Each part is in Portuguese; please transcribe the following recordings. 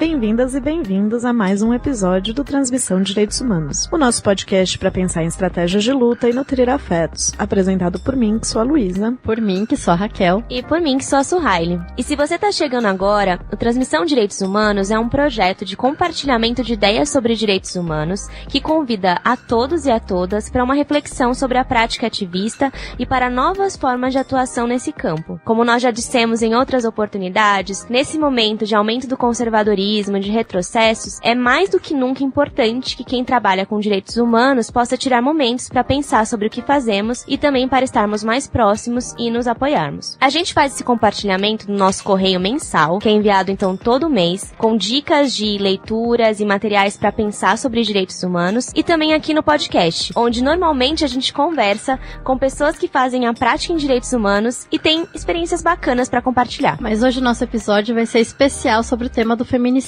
Bem-vindas e bem-vindos a mais um episódio do Transmissão de Direitos Humanos, o nosso podcast para pensar em estratégias de luta e nutrir afetos, apresentado por mim, que sou a Luísa, por mim, que sou a Raquel, e por mim, que sou a Suhaile. E se você tá chegando agora, o Transmissão de Direitos Humanos é um projeto de compartilhamento de ideias sobre direitos humanos que convida a todos e a todas para uma reflexão sobre a prática ativista e para novas formas de atuação nesse campo. Como nós já dissemos em outras oportunidades, nesse momento de aumento do conservadorismo, de retrocessos, é mais do que nunca importante que quem trabalha com direitos humanos possa tirar momentos para pensar sobre o que fazemos e também para estarmos mais próximos e nos apoiarmos. A gente faz esse compartilhamento no nosso correio mensal, que é enviado então todo mês, com dicas de leituras e materiais para pensar sobre direitos humanos, e também aqui no podcast, onde normalmente a gente conversa com pessoas que fazem a prática em direitos humanos e tem experiências bacanas para compartilhar. Mas hoje o nosso episódio vai ser especial sobre o tema do feminicídio.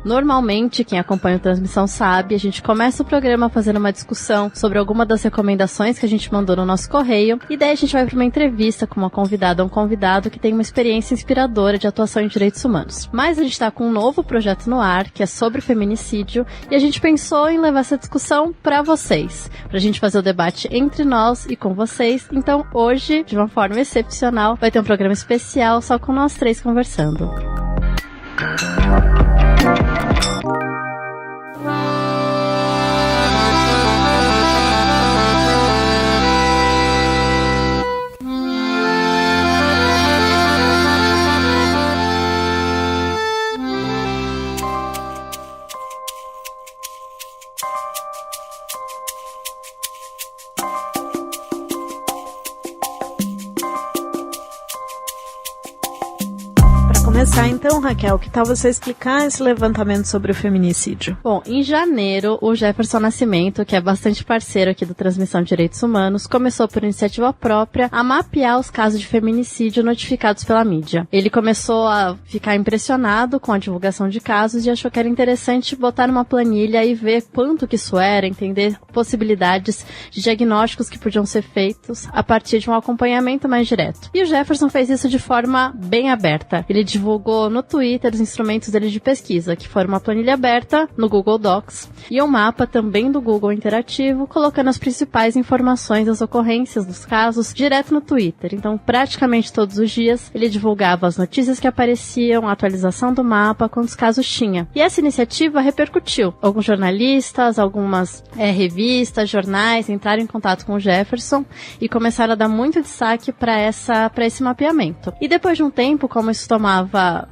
Normalmente, quem acompanha a transmissão sabe, a gente começa o programa fazendo uma discussão sobre alguma das recomendações que a gente mandou no nosso correio, e daí a gente vai para uma entrevista com uma convidada ou um convidado que tem uma experiência inspiradora de atuação em direitos humanos. Mas a gente está com um novo projeto no ar, que é sobre feminicídio, e a gente pensou em levar essa discussão para vocês, pra gente fazer o debate entre nós e com vocês. Então hoje, de uma forma excepcional, vai ter um programa especial só com nós três conversando. Começar então, Raquel, que tal você explicar esse levantamento sobre o feminicídio? Bom, em janeiro, o Jefferson Nascimento, que é bastante parceiro aqui do Transmissão de Direitos Humanos, começou por iniciativa própria a mapear os casos de feminicídio notificados pela mídia. Ele começou a ficar impressionado com a divulgação de casos e achou que era interessante botar numa planilha e ver quanto que isso era, entender possibilidades de diagnósticos que podiam ser feitos a partir de um acompanhamento mais direto. E o Jefferson fez isso de forma bem aberta. Ele divulgou no Twitter os instrumentos dele de pesquisa, que foram uma planilha aberta no Google Docs e um mapa também do Google interativo, colocando as principais informações das ocorrências dos casos direto no Twitter. Então, praticamente todos os dias, ele divulgava as notícias que apareciam, a atualização do mapa, quantos casos tinha. E essa iniciativa repercutiu. Alguns jornalistas, algumas revistas, jornais entraram em contato com o Jefferson e começaram a dar muito destaque para esse mapeamento. E depois de um tempo, como isso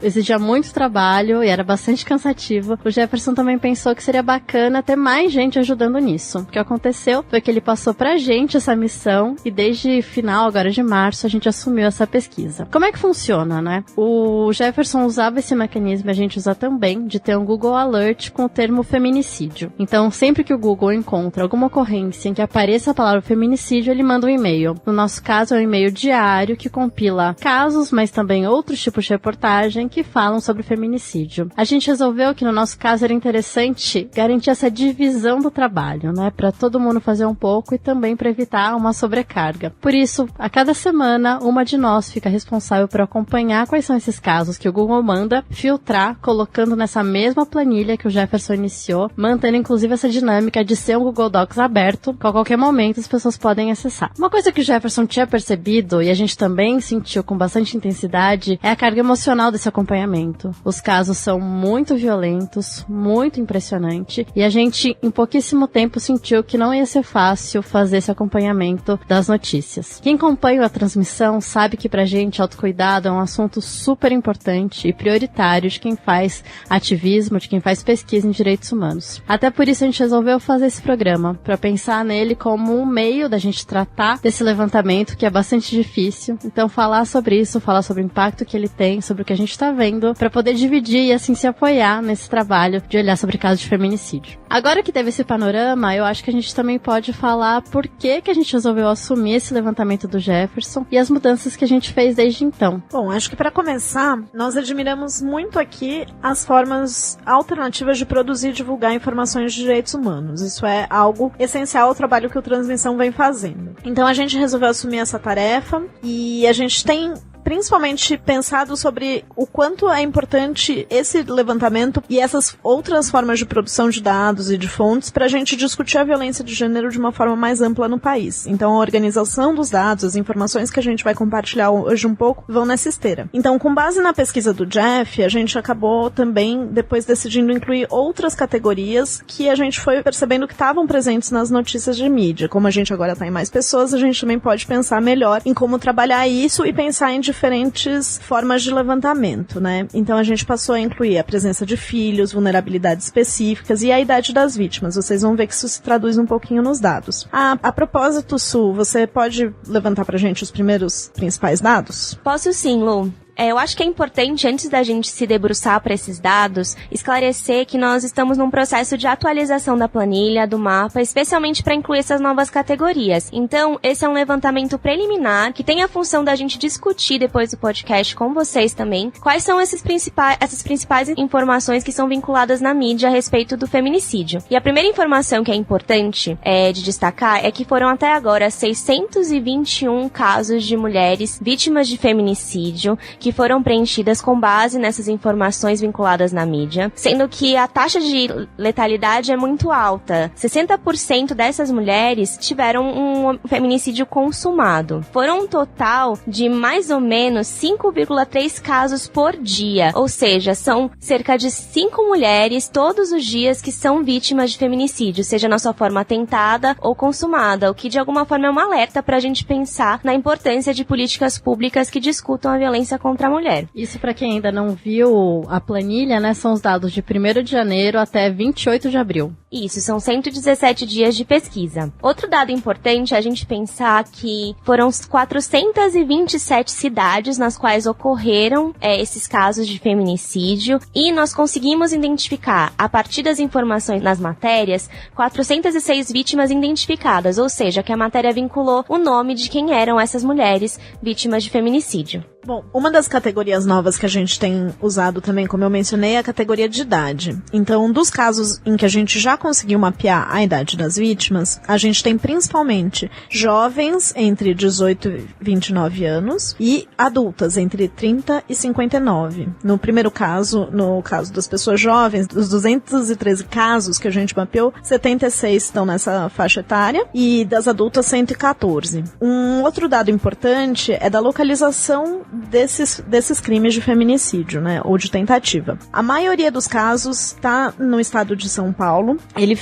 exigia muito trabalho e era bastante cansativo, o Jefferson também pensou que seria bacana ter mais gente ajudando nisso. O que aconteceu foi que ele passou pra gente essa missão e desde final, agora de março, a gente assumiu essa pesquisa. Como é que funciona, né? O Jefferson usava esse mecanismo, a gente usa também, de ter um Google Alert com o termo feminicídio. Então, sempre que o Google encontra alguma ocorrência em que apareça a palavra feminicídio, ele manda um e-mail. No nosso caso, é um e-mail diário que compila casos, mas também outros tipos de reportagem que falam sobre feminicídio. A gente resolveu que no nosso caso era interessante garantir essa divisão do trabalho, né, para todo mundo fazer um pouco e também para evitar uma sobrecarga. Por isso, a cada semana, uma de nós fica responsável por acompanhar quais são esses casos que o Google manda, filtrar, colocando nessa mesma planilha que o Jefferson iniciou, mantendo inclusive essa dinâmica de ser um Google Docs aberto, que a qualquer momento as pessoas podem acessar. Uma coisa que o Jefferson tinha percebido, e a gente também sentiu com bastante intensidade, é a carga emocional desse acompanhamento. Os casos são muito violentos, muito impressionante, e a gente em pouquíssimo tempo sentiu que não ia ser fácil fazer esse acompanhamento das notícias. Quem acompanha a transmissão sabe que pra gente autocuidado é um assunto super importante e prioritário de quem faz ativismo, de quem faz pesquisa em direitos humanos. Até por isso a gente resolveu fazer esse programa, para pensar nele como um meio da gente tratar desse levantamento que é bastante difícil. Então falar sobre isso, falar sobre o impacto que ele tem, sobre o que a gente está vendo, para poder dividir e assim se apoiar nesse trabalho de olhar sobre casos de feminicídio. Agora que teve esse panorama, eu acho que a gente também pode falar por que a gente resolveu assumir esse levantamento do Jefferson e as mudanças que a gente fez desde então. Bom, acho que para começar, nós admiramos muito aqui as formas alternativas de produzir e divulgar informações de direitos humanos. Isso é algo essencial ao trabalho que o Transmissão vem fazendo. Então a gente resolveu assumir essa tarefa e a gente tem principalmente pensado sobre o quanto é importante esse levantamento e essas outras formas de produção de dados e de fontes para a gente discutir a violência de gênero de uma forma mais ampla no país. Então, a organização dos dados, as informações que a gente vai compartilhar hoje um pouco, vão nessa esteira. Então, com base na pesquisa do Jeff, a gente acabou também, depois decidindo incluir outras categorias que a gente foi percebendo que estavam presentes nas notícias de mídia. Como a gente agora está em mais pessoas, a gente também pode pensar melhor em como trabalhar isso e pensar em diferentes formas de levantamento, né? Então a gente passou a incluir a presença de filhos, vulnerabilidades específicas e a idade das vítimas. Vocês vão ver que isso se traduz um pouquinho nos dados. A propósito, Su, você pode levantar pra gente os primeiros principais dados? Posso sim, Lu. Eu acho que é importante, antes da gente se debruçar para esses dados, esclarecer que nós estamos num processo de atualização da planilha, do mapa, especialmente para incluir essas novas categorias. Então, esse é um levantamento preliminar que tem a função da gente discutir depois do podcast com vocês também quais são essas principais informações que são vinculadas na mídia a respeito do feminicídio. E a primeira informação que é importante de destacar é que foram até agora 621 casos de mulheres vítimas de feminicídio que foram preenchidas com base nessas informações vinculadas na mídia, sendo que a taxa de letalidade é muito alta. 60% dessas mulheres tiveram um feminicídio consumado. Foram um total de mais ou menos 5,3 casos por dia, ou seja, são cerca de 5 mulheres todos os dias que são vítimas de feminicídio, seja na sua forma tentada ou consumada, o que de alguma forma é um alerta para a gente pensar na importância de políticas públicas que discutam a violência contra a mulher. Isso, para quem ainda não viu a planilha, né, são os dados de 1º de janeiro até 28 de abril. Isso, são 117 dias de pesquisa. Outro dado importante é a gente pensar que foram 427 cidades nas quais ocorreram esses casos de feminicídio e nós conseguimos identificar, a partir das informações nas matérias, 406 vítimas identificadas, ou seja, que a matéria vinculou o nome de quem eram essas mulheres vítimas de feminicídio. Bom, uma das categorias novas que a gente tem usado também, como eu mencionei, é a categoria de idade. Então, dos casos em que a gente já conseguiu mapear a idade das vítimas, a gente tem principalmente jovens entre 18 e 29 anos e adultas entre 30 e 59. No primeiro caso, no caso das pessoas jovens, dos 213 casos que a gente mapeou, 76 estão nessa faixa etária e das adultas 114. Um outro dado importante é da localização desses crimes de feminicídio, né, ou de tentativa. A maioria dos casos está no estado de São Paulo. Ele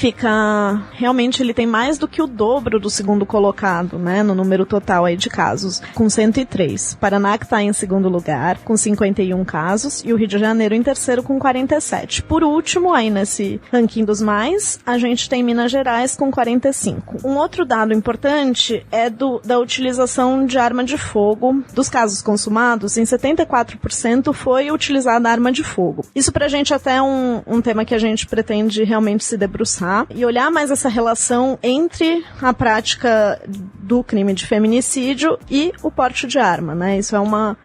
tem mais do que o dobro do segundo colocado, né, no número total aí de casos, com 103. Paraná que está em segundo lugar, com 51 casos, e o Rio de Janeiro em terceiro com 47. Por último, aí nesse ranking dos mais, a gente tem Minas Gerais com 45. Um outro dado importante é da utilização de arma de fogo. Dos casos consumados, em 74% foi utilizada a arma de fogo. Isso pra gente até é um tema que a gente pretende realmente se debruçar e olhar mais essa relação entre a prática do crime de feminicídio e o porte de arma, né? Isso é uma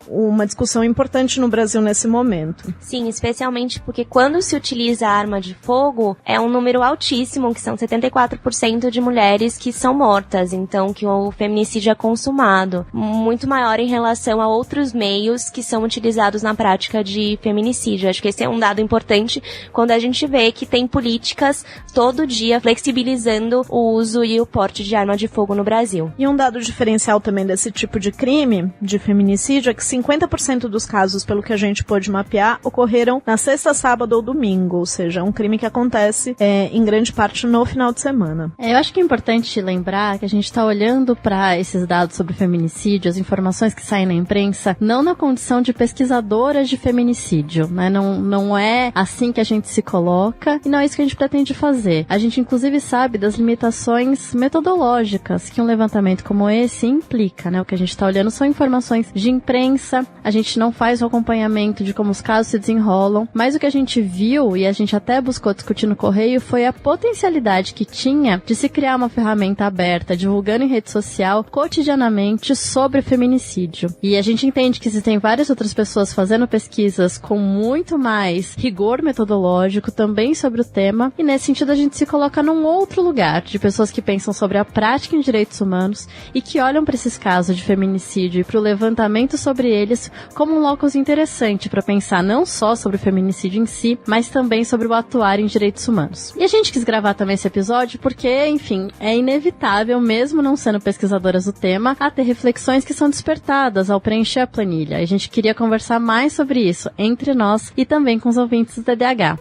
discussão importante no Brasil nesse momento. Sim, especialmente porque quando se utiliza a arma de fogo, é um número altíssimo, que são 74% de mulheres que são mortas, então que o feminicídio é consumado, muito maior em relação a outros meios que são utilizados na prática de feminicídio. Acho que esse é um dado importante quando a gente vê que tem políticas todo dia flexibilizando o uso e o porte de arma de fogo no Brasil. E um dado diferencial também desse tipo de crime, de feminicídio, é que 50% dos casos, pelo que a gente pôde mapear, ocorreram na sexta, sábado ou domingo, ou seja, um crime que acontece em grande parte no final de semana. Eu acho que é importante lembrar que a gente está olhando para esses dados sobre feminicídio, as informações que saem na imprensa, não na condição de pesquisadoras de feminicídio, né? Não é assim que a gente se coloca e não é isso que a gente pretende fazer. A gente, inclusive, sabe das limitações metodológicas que um levantamento como esse implica, né? O que a gente está olhando são informações de imprensa, a gente não faz o acompanhamento de como os casos se desenrolam, mas o que a gente viu, e a gente até buscou discutir no Correio, foi a potencialidade que tinha de se criar uma ferramenta aberta, divulgando em rede social, cotidianamente, sobre feminicídio. E a gente entende que existem várias outras pessoas fazendo pesquisas com muito mais rigor metodológico também sobre o tema, e nesse sentido a gente se coloca num outro lugar, de pessoas que pensam sobre a prática em direitos humanos, Humanos e que olham para esses casos de feminicídio e para o levantamento sobre eles como um locus interessante para pensar não só sobre o feminicídio em si, mas também sobre o atuar em direitos humanos. E a gente quis gravar também esse episódio porque, enfim, é inevitável, mesmo não sendo pesquisadoras do tema, a ter reflexões que são despertadas ao preencher a planilha. A gente queria conversar mais sobre isso entre nós e também com os ouvintes do TDAH.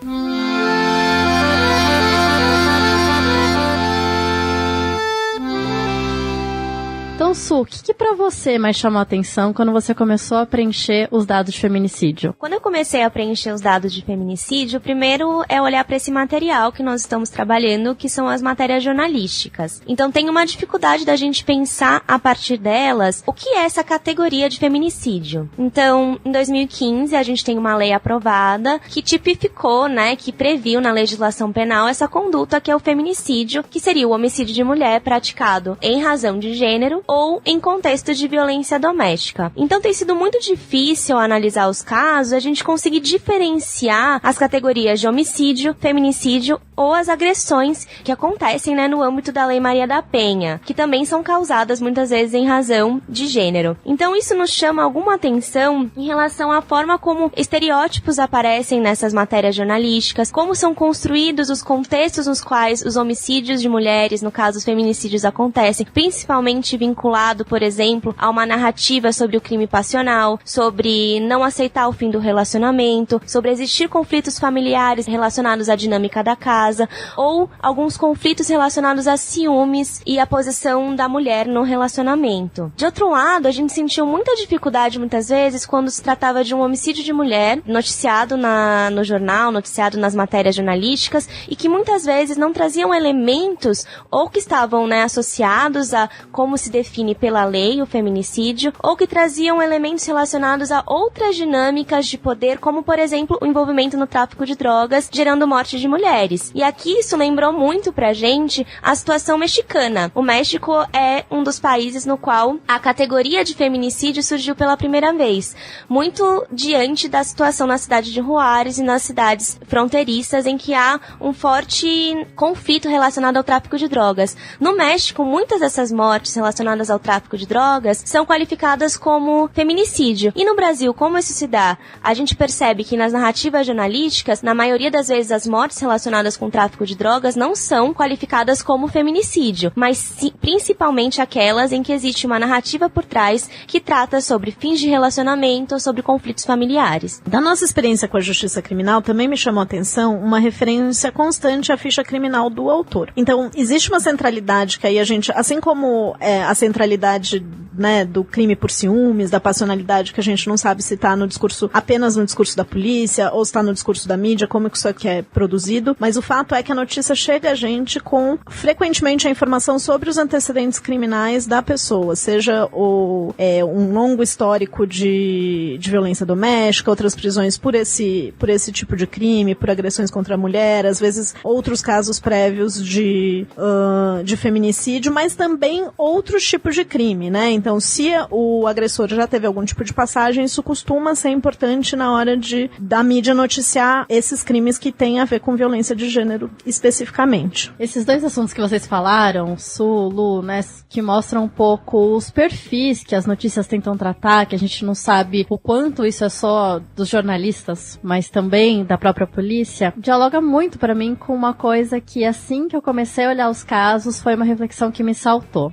Então, Su, o que pra você mais chamou a atenção quando você começou a preencher os dados de feminicídio? Quando eu comecei a preencher os dados de feminicídio, primeiro é olhar para esse material que nós estamos trabalhando, que são as matérias jornalísticas. Então, tem uma dificuldade da gente pensar a partir delas o que é essa categoria de feminicídio. Então, em 2015, a gente tem uma lei aprovada que tipificou, né, que previu na legislação penal essa conduta que é o feminicídio, que seria o homicídio de mulher praticado em razão de gênero ou em contexto de violência doméstica. Então tem sido muito difícil analisar os casos, a gente conseguir diferenciar as categorias de homicídio, feminicídio ou as agressões que acontecem, né, no âmbito da Lei Maria da Penha, que também são causadas muitas vezes em razão de gênero. Então isso nos chama alguma atenção em relação à forma como estereótipos aparecem nessas matérias jornalísticas, como são construídos os contextos nos quais os homicídios de mulheres, no caso os feminicídios, acontecem, principalmente vinculado, por exemplo, a uma narrativa sobre o crime passional, sobre não aceitar o fim do relacionamento, sobre existir conflitos familiares relacionados à dinâmica da casa, ou alguns conflitos relacionados a ciúmes e a posição da mulher no relacionamento. De outro lado, a gente sentiu muita dificuldade muitas vezes quando se tratava de um homicídio de mulher, noticiado no jornal, noticiado nas matérias jornalísticas, e que muitas vezes não traziam elementos ou que estavam, né, associados a como se define pela lei o feminicídio, ou que traziam elementos relacionados a outras dinâmicas de poder, como, por exemplo, o envolvimento no tráfico de drogas, gerando morte de mulheres. E aqui isso lembrou muito pra gente a situação mexicana. O México é um dos países no qual a categoria de feminicídio surgiu pela primeira vez, muito diante da situação na cidade de Juárez e nas cidades fronteiriças em que há um forte conflito relacionado ao tráfico de drogas. No México, muitas dessas mortes relacionadas ao tráfico de drogas são qualificadas como feminicídio. E no Brasil, como isso se dá? A gente percebe que nas narrativas jornalísticas, na maioria das vezes as mortes relacionadas com o tráfico de drogas não são qualificadas como feminicídio, mas principalmente aquelas em que existe uma narrativa por trás que trata sobre fins de relacionamento ou sobre conflitos familiares. Da nossa experiência com a justiça criminal, também me chamou a atenção uma referência constante à ficha criminal do autor. Então, existe uma centralidade que aí a gente, assim como a centralidade, né, do crime por ciúmes, da passionalidade, que a gente não sabe se está no discurso, apenas no discurso da polícia, ou se está no discurso da mídia, como que isso aqui é produzido, mas o fato é que a notícia chega a gente com, frequentemente, a informação sobre os antecedentes criminais da pessoa, seja um longo histórico de violência doméstica, outras prisões por esse tipo de crime, por agressões contra a mulher, às vezes outros casos prévios de feminicídio, mas também outros tipos de crime, né? Então, se o agressor já teve algum tipo de passagem, isso costuma ser importante na hora da mídia noticiar esses crimes que têm a ver com violência de gênero especificamente. Esses dois assuntos que vocês falaram, Su, Lu, né, que mostram um pouco os perfis que as notícias tentam tratar, que a gente não sabe o quanto isso é só dos jornalistas, mas também da própria polícia, dialoga muito pra mim com uma coisa que, assim que eu comecei a olhar os casos, foi uma reflexão que me saltou.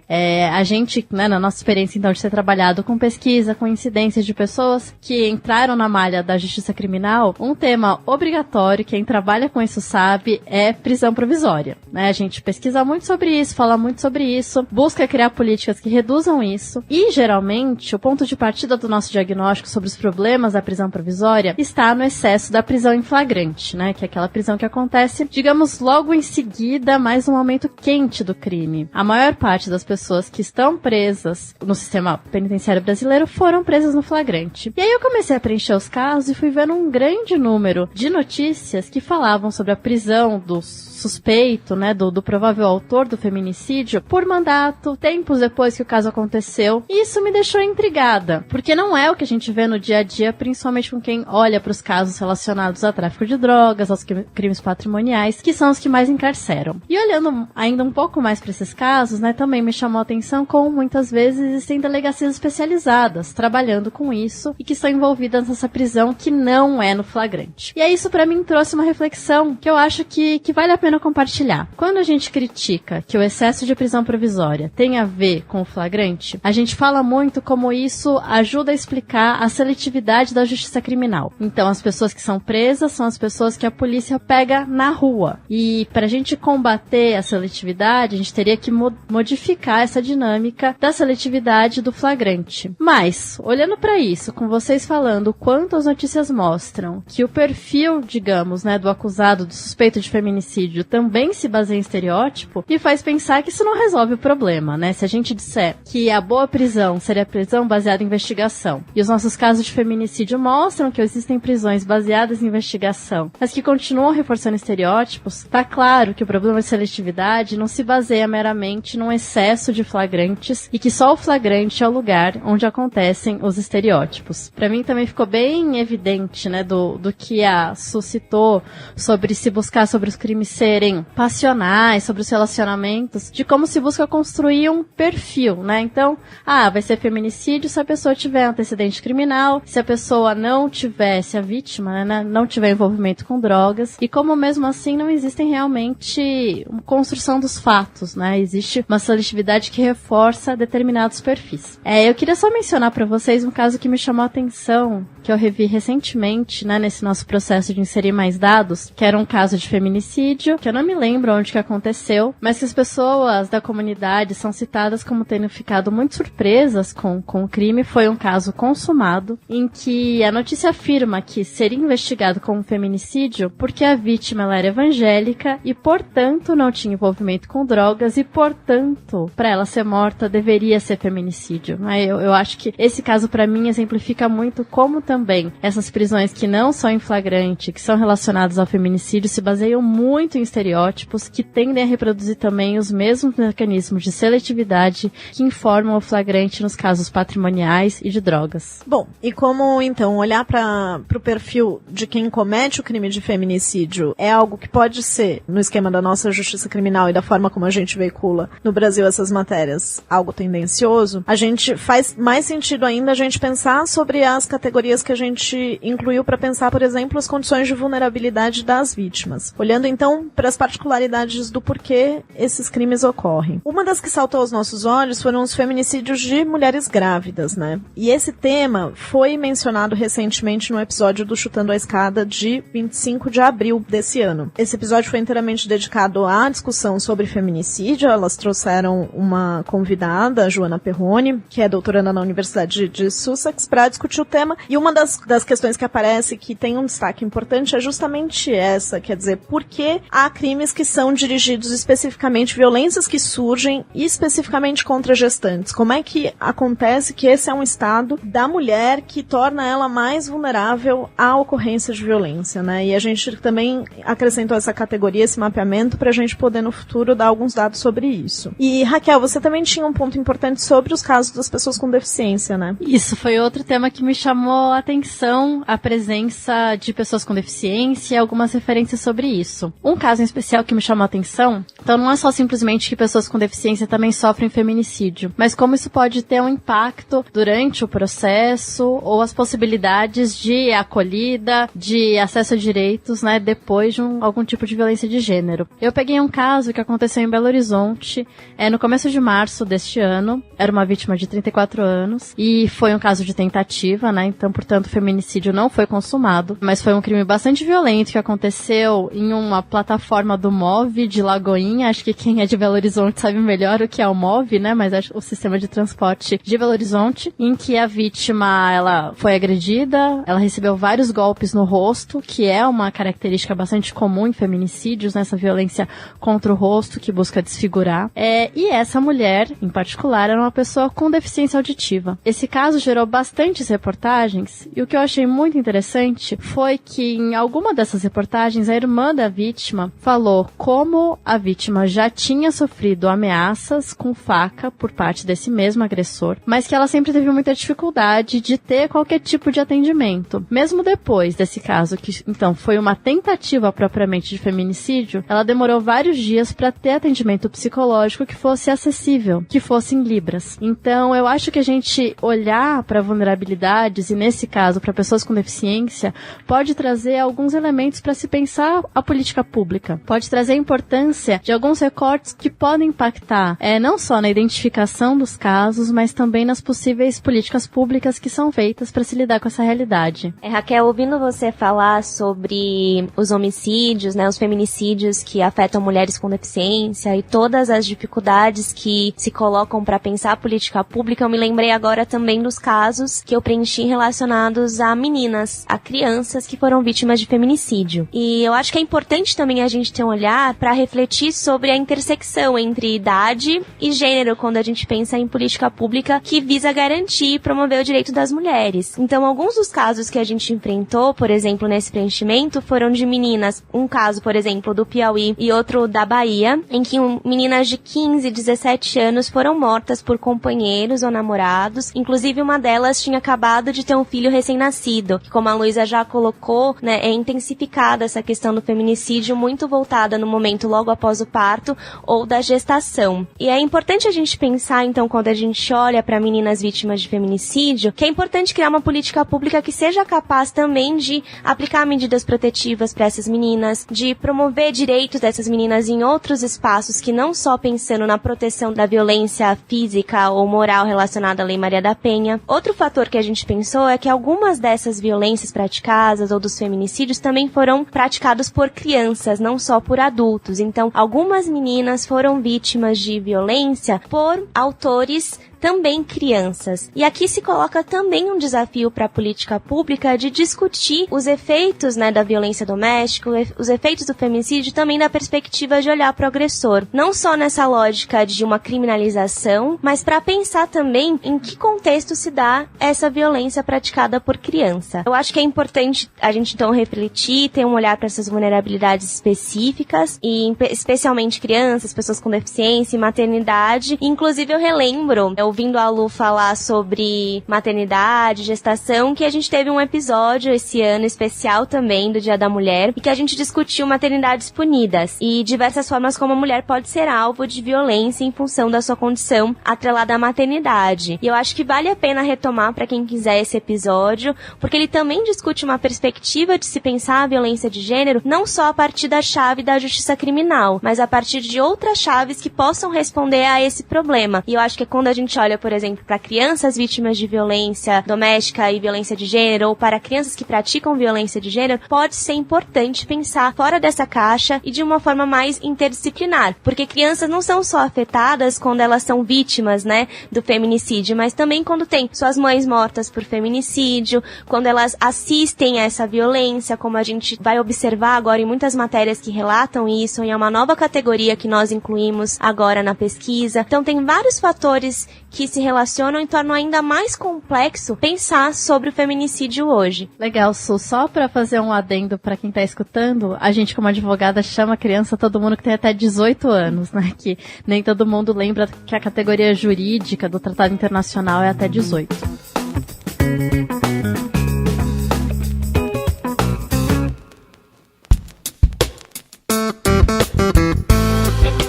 A gente, né, na nossa experiência, então, de ter trabalhado com pesquisa, com incidências de pessoas que entraram na malha da justiça criminal, um tema obrigatório, quem trabalha com isso sabe, é prisão provisória, né? A gente pesquisa muito sobre isso, fala muito sobre isso, busca criar políticas que reduzam isso, e, geralmente, o ponto de partida do nosso diagnóstico sobre os problemas da prisão provisória está no excesso da prisão em flagrante, né? Que é aquela prisão que acontece, digamos, logo em seguida, mais um momento quente do crime. A maior parte das pessoas que estão presas no sistema penitenciário brasileiro foram presas no flagrante. E aí eu comecei a preencher os casos e fui vendo um grande número de notícias que falavam sobre a prisão dos suspeito, né, do provável autor do feminicídio por mandato, tempos depois que o caso aconteceu. E isso me deixou intrigada, porque não é o que a gente vê no dia a dia, principalmente com quem olha para os casos relacionados a tráfico de drogas, aos crimes patrimoniais, que são os que mais encarceram. E olhando ainda um pouco mais para esses casos, né, também me chamou a atenção como muitas vezes existem delegacias especializadas trabalhando com isso e que estão envolvidas nessa prisão que não é no flagrante. E aí isso para mim trouxe uma reflexão que eu acho que vale a pena compartilhar. Quando a gente critica que o excesso de prisão provisória tem a ver com o flagrante, a gente fala muito como isso ajuda a explicar a seletividade da justiça criminal. Então as pessoas que são presas são as pessoas que a polícia pega na rua. E para a gente combater a seletividade, a gente teria que modificar essa dinâmica da seletividade do flagrante. Mas, olhando para isso, com vocês falando o quanto as notícias mostram que o perfil, digamos, né, do acusado, do suspeito de feminicídio também se baseia em estereótipo, me faz pensar que isso não resolve o problema, né? Se a gente disser que a boa prisão seria prisão baseada em investigação, e os nossos casos de feminicídio mostram que existem prisões baseadas em investigação, mas que continuam reforçando estereótipos, tá claro que o problema de seletividade não se baseia meramente num excesso de flagrantes e que só o flagrante é o lugar onde acontecem os estereótipos. Pra mim também ficou bem evidente, né, do que a suscitou sobre se buscar sobre os crimes serem passionais, sobre os relacionamentos, de como se busca construir um perfil, né? Então, vai ser feminicídio se a pessoa tiver antecedente criminal, se a pessoa não tiver, se a vítima, né, não tiver envolvimento com drogas, e como mesmo assim não existem realmente uma construção dos fatos, né? Existe uma seletividade que reforça determinados perfis. Eu queria só mencionar para vocês um caso que me chamou a atenção, que eu revi recentemente, né, nesse nosso processo de inserir mais dados, que era um caso de feminicídio, que eu não me lembro onde que aconteceu, mas que as pessoas da comunidade são citadas como tendo ficado muito surpresas com o crime. Foi um caso consumado, em que a notícia afirma que seria investigado como feminicídio porque a vítima ela era evangélica e, portanto, não tinha envolvimento com drogas e, portanto, para ela ser morta, deveria ser feminicídio. Eu acho que esse caso, para mim, exemplifica muito como também essas prisões que não são em flagrante, que são relacionadas ao feminicídio, se baseiam muito em estereótipos que tendem a reproduzir também os mesmos mecanismos de seletividade que informam o flagrante nos casos patrimoniais e de drogas. Bom, e como então olhar para o perfil de quem comete o crime de feminicídio é algo que pode ser, no esquema da nossa justiça criminal e da forma como a gente veicula no Brasil essas matérias, algo tendencioso, a gente faz mais sentido ainda a gente pensar sobre as categorias que a gente incluiu para pensar, por exemplo, as condições de vulnerabilidade das vítimas. Olhando então para as particularidades do porquê esses crimes ocorrem. Uma das que saltou aos nossos olhos foram os feminicídios de mulheres grávidas, né? E esse tema foi mencionado recentemente no episódio do Chutando a Escada de 25 de abril desse ano. Esse episódio foi inteiramente dedicado à discussão sobre feminicídio. Elas trouxeram uma convidada, a Joana Perrone, que é doutoranda na Universidade de Sussex, para discutir o tema. E uma das questões que aparece, que tem um destaque importante, é justamente essa, quer dizer, por que há crimes que são dirigidos especificamente, violências que surgem especificamente contra gestantes? Como é que acontece que esse é um estado da mulher que torna ela mais vulnerável à ocorrência de violência, né? E a gente também acrescentou essa categoria, esse mapeamento, pra gente poder no futuro dar alguns dados sobre isso. E Raquel, você também tinha um ponto importante sobre os casos das pessoas com deficiência, né? Isso foi outro tema que me chamou a atenção, a presença de pessoas com deficiência e algumas referências sobre isso. Um caso em especial que me chamou a atenção, então não é só simplesmente que pessoas com deficiência também sofrem feminicídio, mas como isso pode ter um impacto durante o processo ou as possibilidades de acolhida, de acesso a direitos, né, depois de algum tipo de violência de gênero. Eu peguei um caso que aconteceu em Belo Horizonte, no começo de março deste ano. Era uma vítima de 34 anos e foi um caso de tentativa, né, então, portanto, o feminicídio não foi consumado, mas foi um crime bastante violento que aconteceu em uma plataforma do MOV de Lagoinha. Acho que quem é de Belo Horizonte sabe melhor o que é o MOV, né, mas é o sistema de transporte de Belo Horizonte, em que a vítima, ela foi agredida, ela recebeu vários golpes no rosto, que é uma característica bastante comum em feminicídios, né, essa violência contra o rosto que busca desfigurar. E essa mulher, em particular, era uma pessoa com deficiência auditiva. Esse caso gerou bastantes reportagens, e o que eu achei muito interessante foi que em alguma dessas reportagens a irmã da vítima dela falou como a vítima já tinha sofrido ameaças com faca por parte desse mesmo agressor, mas que ela sempre teve muita dificuldade de ter qualquer tipo de atendimento. Mesmo depois desse caso, que então foi uma tentativa propriamente de feminicídio, ela demorou vários dias para ter atendimento psicológico que fosse acessível, que fosse em libras. Então, eu acho que a gente olhar para vulnerabilidades, e nesse caso, para pessoas com deficiência, pode trazer alguns elementos para se pensar a política pública. Pode trazer a importância de alguns recortes que podem impactar, não só na identificação dos casos, mas também nas possíveis políticas públicas que são feitas para se lidar com essa realidade. Raquel, ouvindo você falar sobre os homicídios, né, os feminicídios que afetam mulheres com deficiência e todas as dificuldades que se colocam para pensar a política pública, eu me lembrei agora também dos casos que eu preenchi relacionados a meninas, a crianças que foram vítimas de feminicídio. E eu acho que é importante também a gente ter um olhar para refletir sobre a intersecção entre idade e gênero quando a gente pensa em política pública que visa garantir e promover o direito das mulheres. Então, alguns dos casos que a gente enfrentou, por exemplo, nesse preenchimento, foram de meninas, um caso, por exemplo, do Piauí e outro da Bahia, em que meninas de 15 e 17 anos foram mortas por companheiros ou namorados. Inclusive, uma delas tinha acabado de ter um filho recém-nascido, que, como a Luísa já colocou, né, é intensificada essa questão do feminicídio, muito voltada no momento logo após o parto ou da gestação. E é importante a gente pensar, então, quando a gente olha para meninas vítimas de feminicídio, que é importante criar uma política pública que seja capaz também de aplicar medidas protetivas para essas meninas, de promover direitos dessas meninas em outros espaços que não só pensando na proteção da violência física ou moral relacionada à Lei Maria da Penha. Outro fator que a gente pensou é que algumas dessas violências praticadas ou dos feminicídios também foram praticados por crianças, não só por adultos. Então, algumas meninas foram vítimas de violência por autores também crianças. E aqui se coloca também um desafio para a política pública de discutir os efeitos, né, da violência doméstica, os efeitos do feminicídio, também da perspectiva de olhar para o agressor. Não só nessa lógica de uma criminalização, mas para pensar também em que contexto se dá essa violência praticada por criança. Eu acho que é importante a gente então refletir, ter um olhar para essas vulnerabilidades específicas, e especialmente crianças, pessoas com deficiência e maternidade. Inclusive eu relembro, ouvindo a Lu falar sobre maternidade, gestação, que a gente teve um episódio esse ano especial também do Dia da Mulher, e que a gente discutiu maternidades punidas e diversas formas como a mulher pode ser alvo de violência em função da sua condição atrelada à maternidade. E eu acho que vale a pena retomar para quem quiser esse episódio, porque ele também discute uma perspectiva de se pensar a violência de gênero não só a partir da chave da justiça criminal, mas a partir de outras chaves que possam responder a esse problema. E eu acho que quando a gente olha, por exemplo, para crianças vítimas de violência doméstica e violência de gênero, ou para crianças que praticam violência de gênero, pode ser importante pensar fora dessa caixa e de uma forma mais interdisciplinar, porque crianças não são só afetadas quando elas são vítimas, né, do feminicídio, mas também quando tem suas mães mortas por feminicídio, quando elas assistem a essa violência, como a gente vai observar agora em muitas matérias que relatam isso, e é uma nova categoria que nós incluímos agora na pesquisa. Então tem vários fatores que se relacionam e tornam ainda mais complexo pensar sobre o feminicídio hoje. Legal, Su. Só para fazer um adendo para quem tá escutando, a gente como advogada chama criança todo mundo que tem até 18 anos, né? Que nem todo mundo lembra que a categoria jurídica do Tratado Internacional é até 18.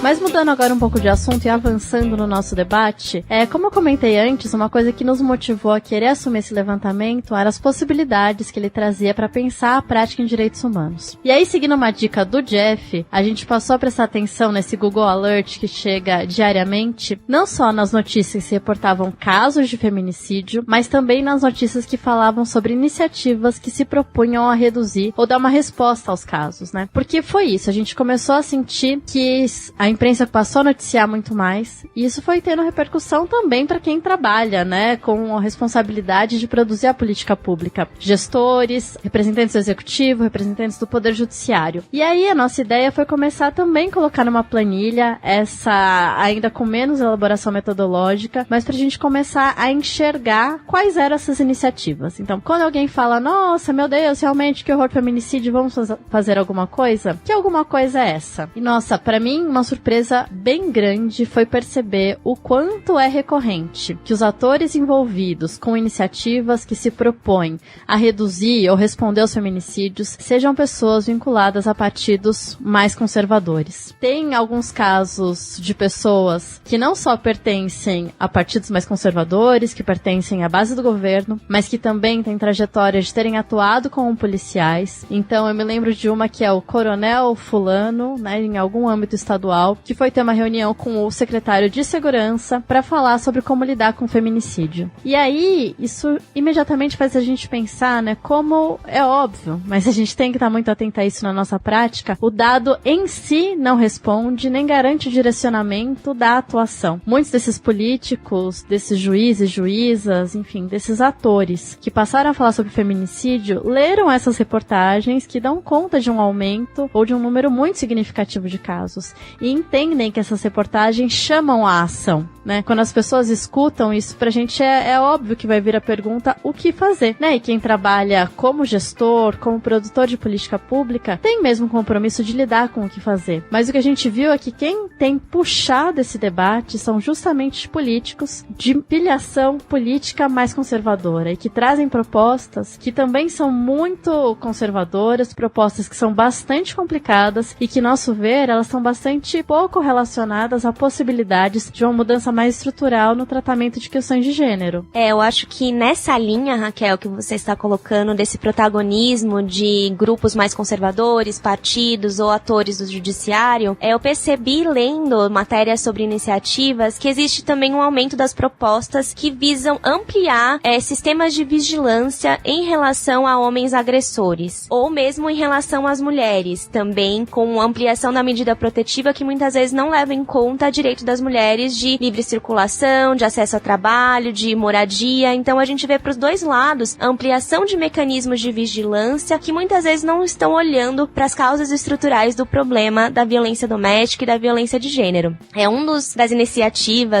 Mas mudando agora um pouco de assunto e avançando no nosso debate, como eu comentei antes, uma coisa que nos motivou a querer assumir esse levantamento eram as possibilidades que ele trazia para pensar a prática em direitos humanos. E aí, seguindo uma dica do Jeff, a gente passou a prestar atenção nesse Google Alert que chega diariamente, não só nas notícias que se reportavam casos de feminicídio, mas também nas notícias que falavam sobre iniciativas que se propunham a reduzir ou dar uma resposta aos casos, né? Porque foi isso, a gente começou a sentir que a imprensa imprensa passou a noticiar muito mais, e isso foi tendo repercussão também para quem trabalha, né, com a responsabilidade de produzir a política pública. Gestores, representantes do executivo, representantes do poder judiciário. E aí a nossa ideia foi começar também a colocar numa planilha, essa ainda com menos elaboração metodológica, mas pra gente começar a enxergar quais eram essas iniciativas. Então, quando alguém fala, nossa, meu Deus, realmente que horror feminicídio, vamos fazer alguma coisa? Que alguma coisa é essa? E nossa, pra mim, uma surpresa bem grande foi perceber o quanto é recorrente que os atores envolvidos com iniciativas que se propõem a reduzir ou responder aos feminicídios sejam pessoas vinculadas a partidos mais conservadores. Tem alguns casos de pessoas que não só pertencem a partidos mais conservadores, que pertencem à base do governo, mas que também têm trajetória de terem atuado como policiais. Então eu me lembro de uma que é o coronel fulano, né, em algum âmbito estadual, que foi ter uma reunião com o secretário de segurança para falar sobre como lidar com o feminicídio. E aí, isso imediatamente faz a gente pensar, né, como é óbvio, mas a gente tem que estar muito atento a isso na nossa prática, o dado em si não responde, nem garante o direcionamento da atuação. Muitos desses políticos, desses juízes, juízas, enfim, desses atores que passaram a falar sobre feminicídio, leram essas reportagens que dão conta de um aumento ou de um número muito significativo de casos e entendem que essas reportagens chamam a ação, né? Quando as pessoas escutam isso, pra gente é óbvio que vai vir a pergunta o que fazer, né? E quem trabalha como gestor, como produtor de política pública, tem mesmo o compromisso de lidar com o que fazer. Mas o que a gente viu é que quem tem puxado esse debate são justamente políticos de filiação política mais conservadora e que trazem propostas que também são muito conservadoras, propostas que são bastante complicadas e que, nosso ver, elas são bastante pouco relacionadas a possibilidades de uma mudança mais estrutural no tratamento de questões de gênero. Eu acho que nessa linha, Raquel, que você está colocando desse protagonismo de grupos mais conservadores, partidos ou atores do judiciário, eu percebi lendo matérias sobre iniciativas que existe também um aumento das propostas que visam ampliar sistemas de vigilância em relação a homens agressores, ou mesmo em relação às mulheres, também com ampliação da medida protetiva que muitas vezes não leva em conta o direito das mulheres de livre circulação, de acesso a trabalho, de moradia. Então a gente vê para os dois lados a ampliação de mecanismos de vigilância que muitas vezes não estão olhando para as causas estruturais do problema da violência doméstica e da violência de gênero.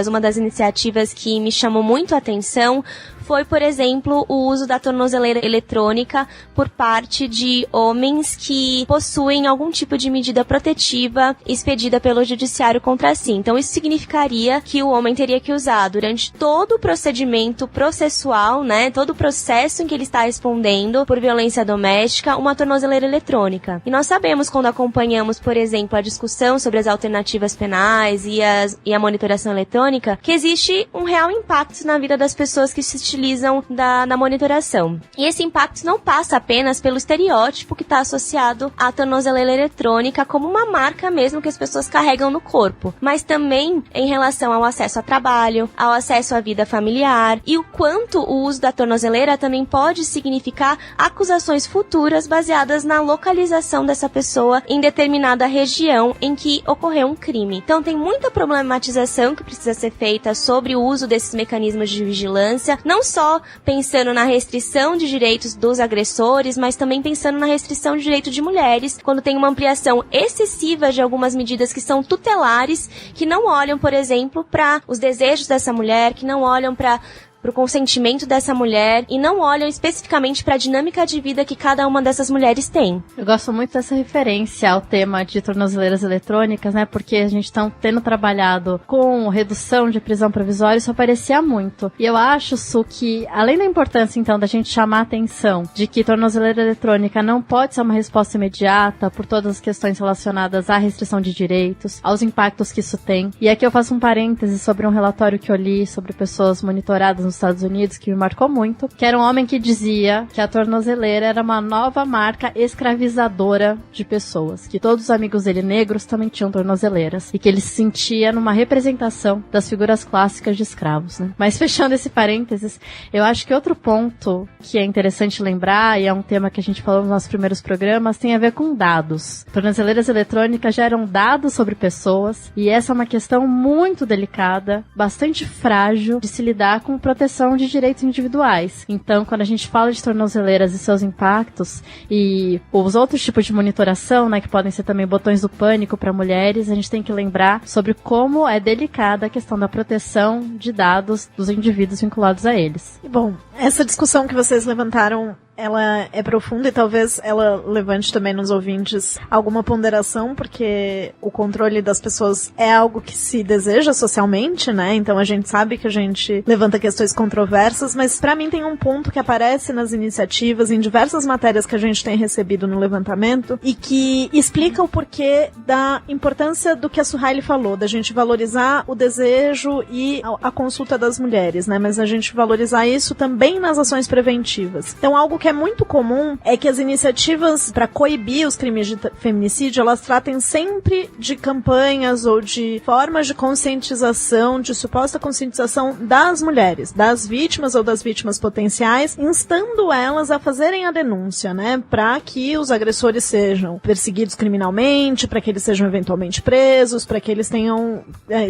Uma das iniciativas que me chamou muito a atenção foi, por exemplo, o uso da tornozeleira eletrônica por parte de homens que possuem algum tipo de medida protetiva expedida pelo judiciário contra si. Então, isso significaria que o homem teria que usar durante todo o procedimento processual, né, todo o processo em que ele está respondendo por violência doméstica, uma tornozeleira eletrônica. E nós sabemos, quando acompanhamos, por exemplo, a discussão sobre as alternativas penais e a monitoração eletrônica, que existe um real impacto na vida das pessoas que se utilizam da monitoração. E esse impacto não passa apenas pelo estereótipo que está associado à tornozeleira eletrônica como uma marca mesmo que as pessoas carregam no corpo, mas também em relação ao acesso a trabalho, ao acesso à vida familiar e o quanto o uso da tornozeleira também pode significar acusações futuras baseadas na localização dessa pessoa em determinada região em que ocorreu um crime. Então tem muita problematização que precisa ser feita sobre o uso desses mecanismos de vigilância, não só pensando na restrição de direitos dos agressores, mas também pensando na restrição de direito de mulheres, quando tem uma ampliação excessiva de algumas medidas que são tutelares, que não olham, por exemplo, para os desejos dessa mulher, que não olham para o consentimento dessa mulher e não olham especificamente para a dinâmica de vida que cada uma dessas mulheres tem. Eu gosto muito dessa referência ao tema de tornozeleiras eletrônicas, né? Porque a gente está tendo trabalhado com redução de prisão provisória, isso aparecia muito. E eu acho, Su, que além da importância, então, da gente chamar a atenção de que tornozeleira eletrônica não pode ser uma resposta imediata por todas as questões relacionadas à restrição de direitos, aos impactos que isso tem. E aqui eu faço um parêntese sobre um relatório que eu li sobre pessoas monitoradas nos Estados Unidos que me marcou muito, que era um homem que dizia que a tornozeleira era uma nova marca escravizadora de pessoas, que todos os amigos dele negros também tinham tornozeleiras, e que ele se sentia numa representação das figuras clássicas de escravos, né? Mas fechando esse parênteses, eu acho que outro ponto que é interessante lembrar, e é um tema que a gente falou nos nossos primeiros programas, tem a ver com dados. Tornozeleiras eletrônicas geram dados sobre pessoas, e essa é uma questão muito delicada, bastante frágil de se lidar com proteção de direitos individuais. Então, quando a gente fala de tornozeleiras e seus impactos, e os outros tipos de monitoração, né, que podem ser também botões do pânico para mulheres, a gente tem que lembrar sobre como é delicada a questão da proteção de dados dos indivíduos vinculados a eles. Bom, essa discussão que vocês levantaram, ela é profunda e talvez ela levante também nos ouvintes alguma ponderação, porque o controle das pessoas é algo que se deseja socialmente, né? Então a gente sabe que a gente levanta questões controversas, mas pra mim tem um ponto que aparece nas iniciativas, em diversas matérias que a gente tem recebido no levantamento, e que explica o porquê da importância do que a Suhaili falou, da gente valorizar o desejo e a consulta das mulheres, né? Mas a gente valorizar isso também nas ações preventivas. Então algo que é muito comum é que as iniciativas para coibir os crimes de feminicídio, elas tratem sempre de campanhas ou de formas de conscientização, de suposta conscientização das mulheres, das vítimas ou das vítimas potenciais, instando elas a fazerem a denúncia, né, para que os agressores sejam perseguidos criminalmente, para que eles sejam eventualmente presos, para que eles tenham,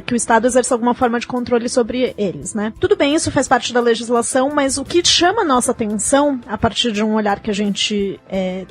que o Estado exerça alguma forma de controle sobre eles, né. Tudo bem, isso faz parte da legislação, mas o que chama a nossa atenção, a partir de um olhar que a gente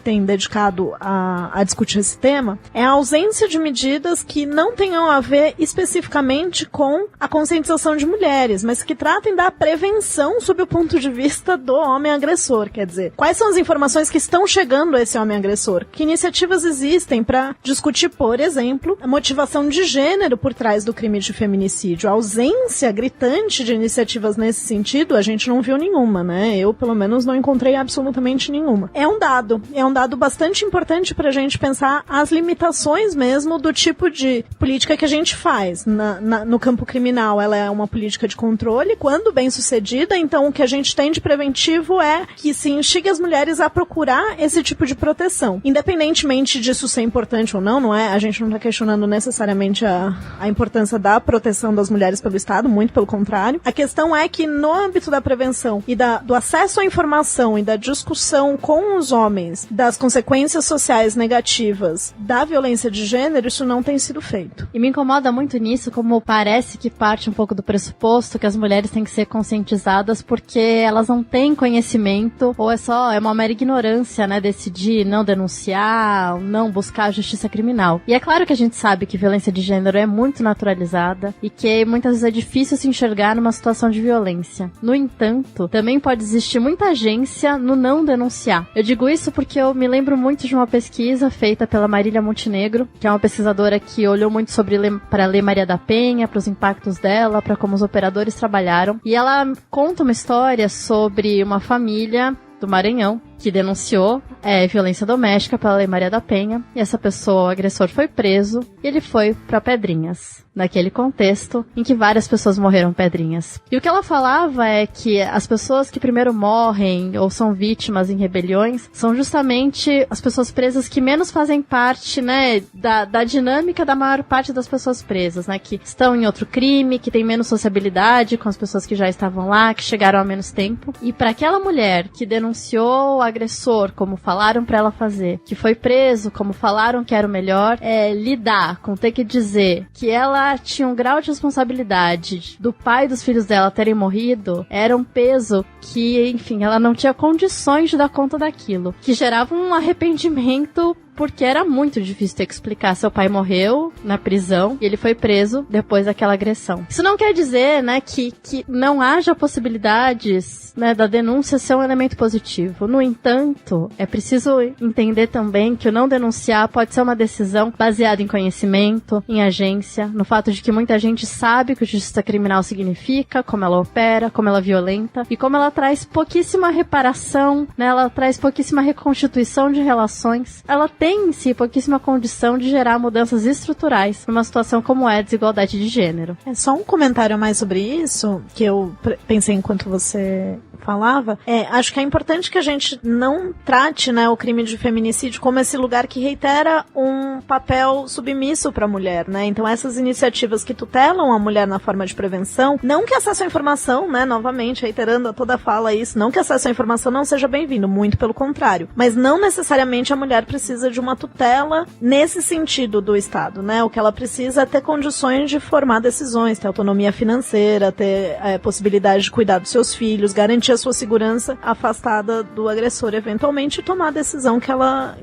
tem dedicado a discutir esse tema, é a ausência de medidas que não tenham a ver especificamente com a conscientização de mulheres, mas que tratem da prevenção sob o ponto de vista do homem agressor. Quer dizer, quais são as informações que estão chegando a esse homem agressor? Que iniciativas existem para discutir, por exemplo, a motivação de gênero por trás do crime de feminicídio? A ausência gritante de iniciativas nesse sentido, a gente não viu nenhuma, né? Eu, pelo menos, não encontrei absolutamente nenhuma. É um dado bastante importante pra gente pensar as limitações mesmo do tipo de política que a gente faz no campo criminal. Ela é uma política de controle, quando bem sucedida, então o que a gente tem de preventivo é que se instigue as mulheres a procurar esse tipo de proteção. Independentemente disso ser importante ou não é? A gente não tá questionando necessariamente a importância da proteção das mulheres pelo Estado, muito pelo contrário. A questão é que no âmbito da prevenção e do acesso à informação e da discussão com os homens das consequências sociais negativas da violência de gênero, isso não tem sido feito. E me incomoda muito nisso, como parece que parte um pouco do pressuposto que as mulheres têm que ser conscientizadas porque elas não têm conhecimento, ou é uma mera ignorância, né, decidir não denunciar, não buscar a justiça criminal. E é claro que a gente sabe que violência de gênero é muito naturalizada e que muitas vezes é difícil se enxergar numa situação de violência. No entanto, também pode existir muita agência no não denunciar. Eu digo isso porque eu me lembro muito de uma pesquisa feita pela Marília Montenegro, que é uma pesquisadora que olhou muito para a Lei Maria da Penha, para os impactos dela, para como os operadores trabalharam. E ela conta uma história sobre uma família do Maranhão que denunciou violência doméstica pela Lei Maria da Penha, e essa pessoa, o agressor, foi preso e ele foi para Pedrinhas, naquele contexto em que várias pessoas morreram Pedrinhas. E o que ela falava é que as pessoas que primeiro morrem ou são vítimas em rebeliões são justamente as pessoas presas que menos fazem parte, né, da dinâmica da maior parte das pessoas presas, né, que estão em outro crime, que tem menos sociabilidade com as pessoas que já estavam lá, que chegaram há menos tempo. E para aquela mulher que denunciou o agressor, como falaram pra ela fazer, que foi preso, como falaram que era o melhor, lidar com ter que dizer que ela tinha um grau de responsabilidade do pai e dos filhos dela terem morrido, era um peso que, enfim, ela não tinha condições de dar conta daquilo, que gerava um arrependimento, porque era muito difícil ter que explicar. Seu pai morreu na prisão e ele foi preso depois daquela agressão. Isso não quer dizer, né, que não haja possibilidades, né, da denúncia ser um elemento positivo. No entanto, é preciso entender também que o não denunciar pode ser uma decisão baseada em conhecimento, em agência, no fato de que muita gente sabe o que justiça criminal significa, como ela opera, como ela é violenta e como ela traz pouquíssima reparação, né, ela traz pouquíssima reconstituição de relações. Ela tem em si pouquíssima condição de gerar mudanças estruturais numa situação como é a desigualdade de gênero. É só um comentário a mais sobre isso, que eu pensei enquanto você falava. Acho que é importante que a gente não trate, né, o crime de feminicídio como esse lugar que reitera um papel submisso para a mulher, né? Então essas iniciativas que tutelam a mulher na forma de prevenção, não que acesso à informação, né, novamente, reiterando a toda fala isso, não que acesso à informação não seja bem-vindo, muito pelo contrário, mas não necessariamente a mulher precisa de uma tutela nesse sentido do Estado, né? O que ela precisa é ter condições de formar decisões, ter autonomia financeira, ter possibilidade de cuidar dos seus filhos, garantir a sua segurança afastada do agressor eventualmente e tomar a decisão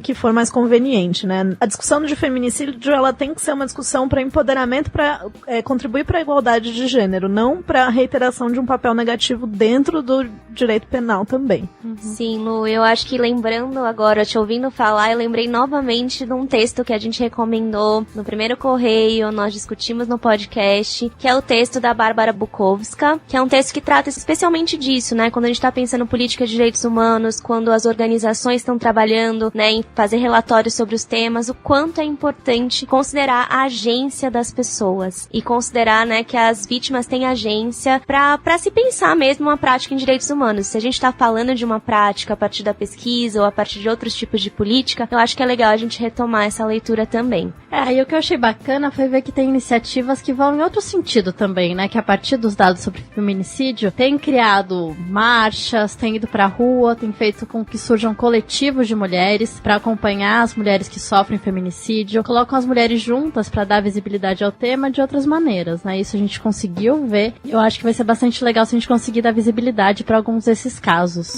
que for mais conveniente, né? A discussão de feminicídio, ela tem que ser uma discussão para empoderamento, para contribuir para a igualdade de gênero, não para a reiteração de um papel negativo dentro do direito penal também. Sim, Lu, eu acho que lembrando agora, te ouvindo falar, eu lembrei novamente de um texto que a gente recomendou no primeiro correio, nós discutimos no podcast, que é o texto da Bárbara Bukowska, que é um texto que trata especialmente disso, né? Quando a gente está pensando em política de direitos humanos, quando as organizações estão trabalhando, né, em fazer relatórios sobre os temas, o quanto é importante considerar a agência das pessoas e considerar, né, que as vítimas têm agência para se pensar mesmo uma prática em direitos humanos. Se a gente está falando de uma prática a partir da pesquisa ou a partir de outros tipos de política, eu acho que é legal a gente retomar essa leitura também. E o que eu achei bacana foi ver que tem iniciativas que vão em outro sentido também, né, que a partir dos dados sobre feminicídio, tem criado marchas, tem ido pra rua, tem feito com que surjam coletivos de mulheres para acompanhar as mulheres que sofrem feminicídio, colocam as mulheres juntas para dar visibilidade ao tema de outras maneiras, né? Isso a gente conseguiu ver. Eu acho que vai ser bastante legal se a gente conseguir dar visibilidade para alguns desses casos.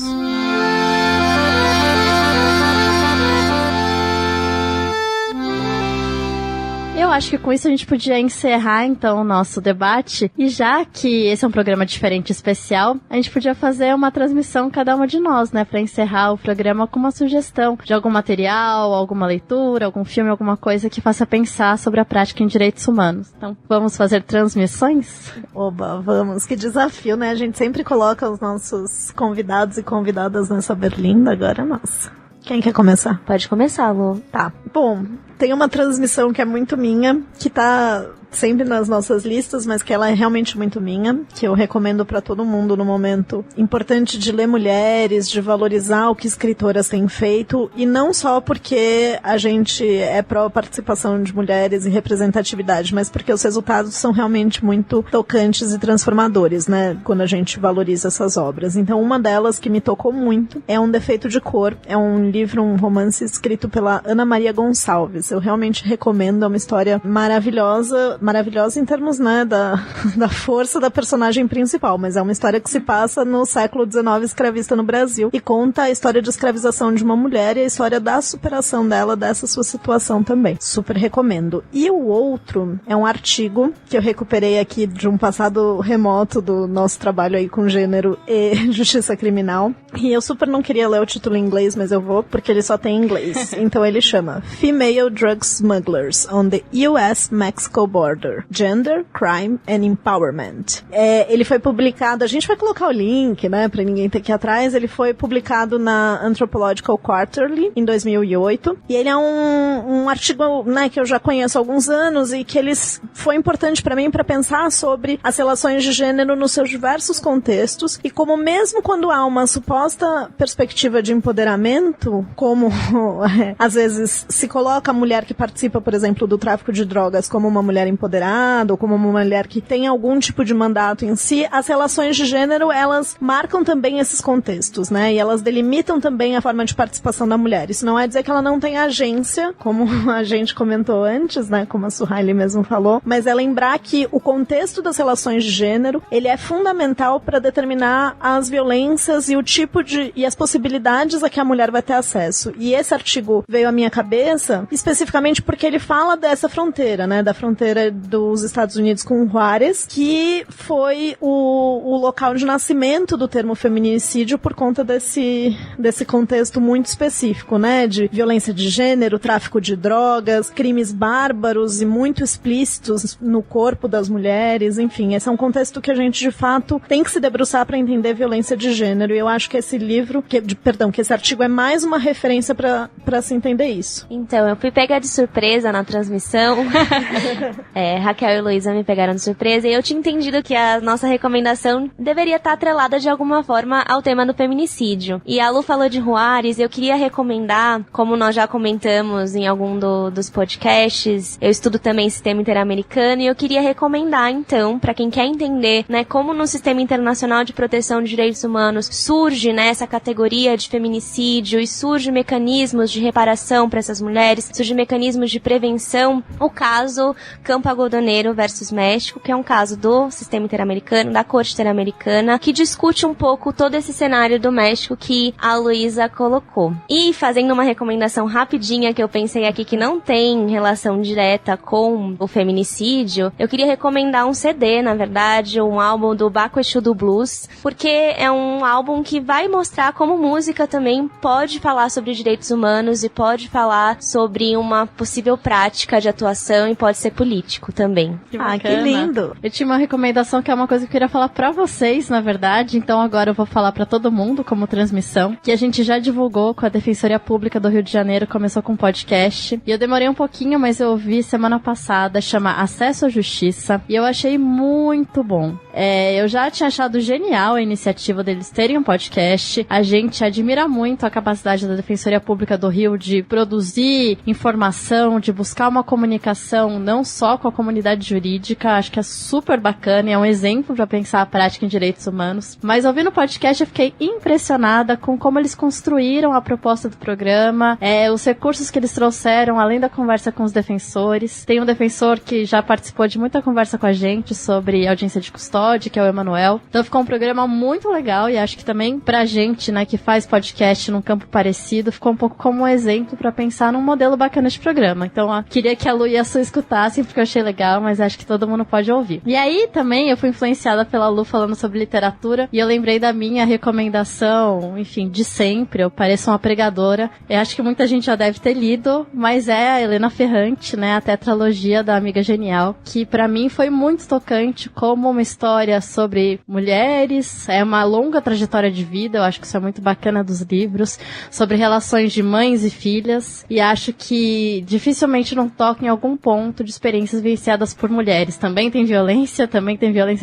Eu acho que com isso a gente podia encerrar, então, o nosso debate. E já que esse é um programa diferente e especial, a gente podia fazer uma transmissão, cada uma de nós, né? Pra encerrar o programa com uma sugestão de algum material, alguma leitura, algum filme, alguma coisa que faça pensar sobre a prática em direitos humanos. Então, vamos fazer transmissões? Oba, vamos. Que desafio, né? A gente sempre coloca os nossos convidados e convidadas nessa berlinda, agora é nossa. Quem quer começar? Pode começar, Lu. Tá. Bom, tem uma transmissão que é muito minha, que tá sempre nas nossas listas, mas que ela é realmente muito minha, que eu recomendo pra todo mundo no momento importante de ler mulheres, de valorizar o que escritoras têm feito, e não só porque a gente é pró-participação de mulheres e representatividade, mas porque os resultados são realmente muito tocantes e transformadores, né, quando a gente valoriza essas obras. Então, uma delas que me tocou muito é Um Defeito de Cor, é um livro, um romance escrito pela Ana Maria Gonçalves. Eu realmente recomendo, é uma história maravilhosa em termos, né, da força da personagem principal, mas é uma história que se passa no século XIX escravista no Brasil e conta a história de escravização de uma mulher e a história da superação dela, dessa sua situação também. Super recomendo. E o outro é um artigo que eu recuperei aqui de um passado remoto do nosso trabalho aí com gênero e justiça criminal, e eu super não queria ler o título em inglês, mas eu vou, porque ele só tem em inglês. Então ele chama Female Drug Smugglers on the US-Mexico Border. Gender, Crime and Empowerment. Ele foi publicado, a gente vai colocar o link, né, pra ninguém ter que ir atrás, ele foi publicado na Anthropological Quarterly em 2008, e ele é um artigo, né, que eu já conheço há alguns anos e que foi importante pra mim pra pensar sobre as relações de gênero nos seus diversos contextos e como mesmo quando há uma suposta perspectiva de empoderamento, como às vezes se coloca a mulher que participa, por exemplo, do tráfico de drogas como uma mulher empoderada ou como uma mulher que tem algum tipo de mandato em si, as relações de gênero, elas marcam também esses contextos, né? E elas delimitam também a forma de participação da mulher. Isso não é dizer que ela não tem agência, como a gente comentou antes, né? Como a Suhaili mesmo falou, mas é lembrar que o contexto das relações de gênero, ele é fundamental para determinar as violências e o tipo e as possibilidades a que a mulher vai ter acesso. E esse artigo veio à minha cabeça especificamente porque ele fala dessa fronteira, né? Da fronteira fronteira dos Estados Unidos com Juárez, que foi o local de nascimento do termo feminicídio por conta desse contexto muito específico, né, de violência de gênero, tráfico de drogas, crimes bárbaros e muito explícitos no corpo das mulheres, enfim, esse é um contexto que a gente, de fato, tem que se debruçar para entender violência de gênero, e eu acho que esse livro, que esse artigo é mais uma referência para se entender isso. Então, eu fui pega de surpresa na transmissão. Raquel e Luísa me pegaram de surpresa, e eu tinha entendido que a nossa recomendação deveria estar atrelada de alguma forma ao tema do feminicídio. E a Lu falou de Juárez, eu queria recomendar, como nós já comentamos em algum dos podcasts, eu estudo também sistema interamericano, e eu queria recomendar, então, para quem quer entender, né, como no sistema internacional de proteção de direitos humanos surge, né, essa categoria de feminicídio e surge mecanismos de reparação para essas mulheres, surge mecanismos de prevenção, o caso Campo Algodoneiro versus México, que é um caso do sistema interamericano, da Corte Interamericana, que discute um pouco todo esse cenário do México que a Luísa colocou. E fazendo uma recomendação rapidinha que eu pensei aqui que não tem relação direta com o feminicídio, eu queria recomendar um CD, na verdade, um álbum do Baco Exu do Blues, porque é um álbum que vai mostrar como música também pode falar sobre direitos humanos e pode falar sobre uma possível prática de atuação e pode ser político também. Que lindo! Eu tinha uma recomendação que é uma coisa que eu queria falar pra vocês, na verdade, então agora eu vou falar pra todo mundo como transmissão, que a gente já divulgou com a Defensoria Pública do Rio de Janeiro, começou com um podcast, e eu demorei um pouquinho, mas eu ouvi semana passada, chama Acesso à Justiça, e eu achei muito bom. Eu já tinha achado genial a iniciativa deles terem um podcast, a gente admira muito a capacidade da Defensoria Pública do Rio de produzir informação, de buscar uma comunicação não só com a comunidade jurídica, acho que é super bacana e é um exemplo para pensar a prática em direitos humanos, mas ouvindo o podcast eu fiquei impressionada com como eles construíram a proposta do programa, os recursos que eles trouxeram, além da conversa com os defensores. Tem um defensor que já participou de muita conversa com a gente sobre audiência de custódia, que é o Emanuel. Então ficou um programa muito legal e acho que também pra gente, né, que faz podcast num campo parecido, ficou um pouco como um exemplo pra pensar num modelo bacana de programa. Então, queria que a Lu e a Su escutassem, porque eu achei legal, mas acho que todo mundo pode ouvir. E aí, também, eu fui influenciada pela Lu falando sobre literatura, e eu lembrei da minha recomendação, enfim, de sempre, eu pareço uma pregadora. Eu acho que muita gente já deve ter lido, mas é a Helena Ferrante, né, a tetralogia da Amiga Genial, que pra mim foi muito tocante, como uma história sobre mulheres, é uma longa trajetória de vida, eu acho que isso é muito bacana dos livros, sobre relações de mães e filhas, e acho que dificilmente não toca em algum ponto de experiências vivenciadas por mulheres. Também tem violência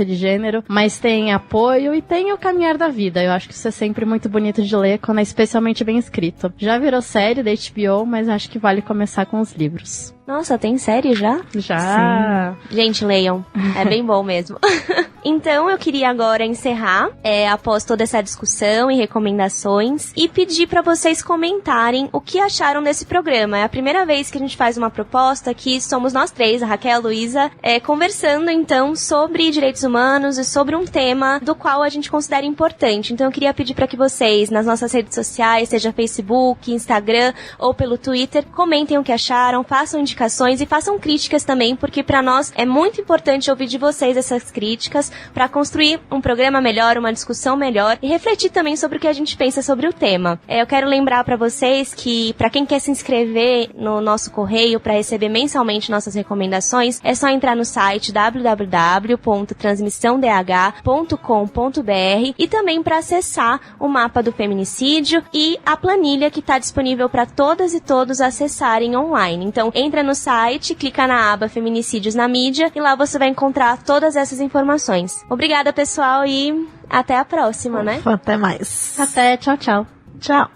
de gênero, mas tem apoio e tem o caminhar da vida. Eu acho que isso é sempre muito bonito de ler, quando é especialmente bem escrito. Já virou série da HBO, mas acho que vale começar com os livros. Nossa, tem série já? Já. Sim. Gente, leiam. É bem bom mesmo. Então, eu queria agora encerrar, após toda essa discussão e recomendações, e pedir pra vocês comentarem o que acharam desse programa. É a primeira vez que a gente faz uma proposta que somos nós três, a Raquel e a Luísa, conversando, então, sobre direitos humanos e sobre um tema do qual a gente considera importante. Então, eu queria pedir pra que vocês, nas nossas redes sociais, seja Facebook, Instagram ou pelo Twitter, comentem o que acharam, façam indicações e façam críticas também, porque pra nós é muito importante ouvir de vocês essas críticas pra construir um programa melhor, uma discussão melhor e refletir também sobre o que a gente pensa sobre o tema. Eu quero lembrar pra vocês que pra quem quer se inscrever no nosso correio pra receber mensalmente nossas recomendações, é só entrar no site www.transmissãodh.com.br e também pra acessar o mapa do feminicídio e a planilha que tá disponível pra todas e todos acessarem online. Então, entra no site, clica na aba Feminicídios na mídia e lá você vai encontrar todas essas informações. Obrigada, pessoal, e até a próxima, né? Até mais. Até, tchau, tchau. Tchau.